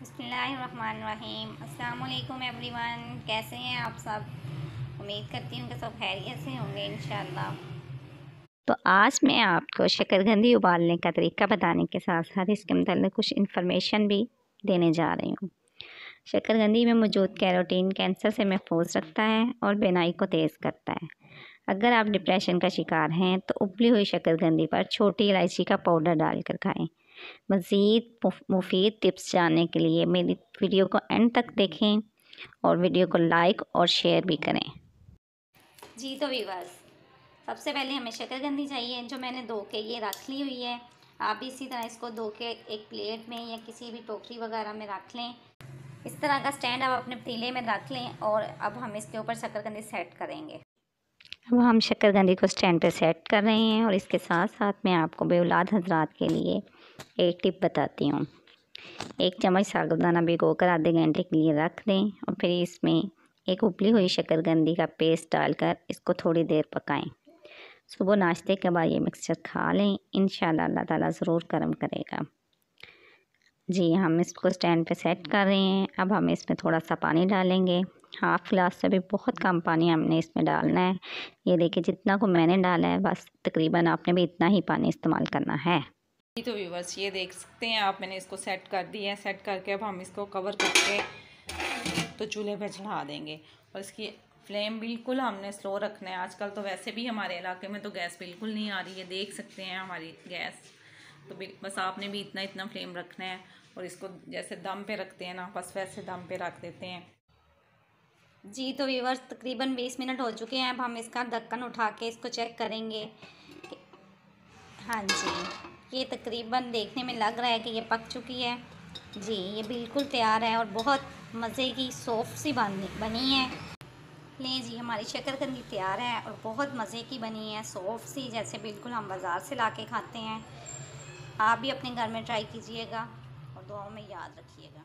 बिस्मिल्लाहिर्रहमानिर्रहीम। अस्सलाम वालेकुम एवरीवन, कैसे हैं आप सब। उम्मीद करती हूँ कि सब खैरियत से होंगे इंशाल्लाह। तो आज मैं आपको शकरकंदी उबालने का तरीका बताने के साथ साथ इसके मतलब कुछ इन्फॉर्मेशन भी देने जा रही हूँ। शकरकंदी में मौजूद कैरोटीन कैंसर से महफूज रखता है और बीनाई को तेज़ करता है। अगर आप डिप्रेशन का शिकार हैं तो उबली हुई शकरकंदी पर छोटी इलायची का पाउडर डालकर खाएं। मज़ीद मुफीद टिप्स जानने के लिए मेरी वीडियो को एंड तक देखें और वीडियो को लाइक और शेयर भी करें। जी तो व्यूअर्स, सबसे पहले हमें शकरकंदी चाहिए जो मैंने धो के ये रख ली हुई है। आप भी इसी तरह इसको धो के एक प्लेट में या किसी भी टोकरी वगैरह में रख लें। इस तरह का स्टैंड आप अपने पतीले में रख लें और अब हम इसके ऊपर शकरकंदी सेट करेंगे। अब हम शकरकंदी को स्टैंड पे सेट कर रहे हैं और इसके साथ साथ मैं आपको बेऔलाद हजरात के लिए एक टिप बताती हूँ। 1 चम्मच साबुदाना भिगोकर आधे घंटे के लिए रख दें और फिर इसमें एक उबली हुई शकरकंदी का पेस्ट डालकर इसको थोड़ी देर पकाएं। सुबह नाश्ते के बाद ये मिक्सचर खा लें, इंशाल्लाह अल्लाह ताला ज़रूर करम करेगा। जी, हम इसको स्टैंड पे सेट कर रहे हैं। अब हम इसमें थोड़ा सा पानी डालेंगे, हाफ़ गिलास से भी बहुत कम पानी हमने इसमें डालना है। ये देखिए जितना को मैंने डाला है बस तकरीबन आपने भी इतना ही पानी इस्तेमाल करना है। तो व्यूअर्स ये देख सकते हैं आप, मैंने इसको सेट कर दिया है। सेट करके अब हम इसको कवर करके तो चूल्हे पे चढ़ा देंगे और इसकी फ्लेम बिल्कुल हमने स्लो रखना है। आजकल तो वैसे भी हमारे इलाके में तो गैस बिल्कुल नहीं आ रही है, देख सकते हैं हमारी गैस। तो बस आपने भी इतना इतना फ्लेम रखना है और इसको जैसे दम पे रखते हैं ना, बस वैसे दम पे रख देते हैं। जी तो व्यूअर्स तकरीबन 20 मिनट हो चुके हैं। अब हम इसका ढक्कन उठा के इसको चेक करेंगे। हाँ जी, ये तकरीबन देखने में लग रहा है कि ये पक चुकी है। जी, ये बिल्कुल तैयार है और बहुत मज़े की सॉफ्ट सी बनी है। लें जी, हमारी शकरकंदी तैयार है और बहुत मज़े की बनी है, सॉफ्ट सी, जैसे बिल्कुल हम बाज़ार से ला के खाते हैं। आप भी अपने घर में ट्राई कीजिएगा और दुआओं में याद रखिएगा।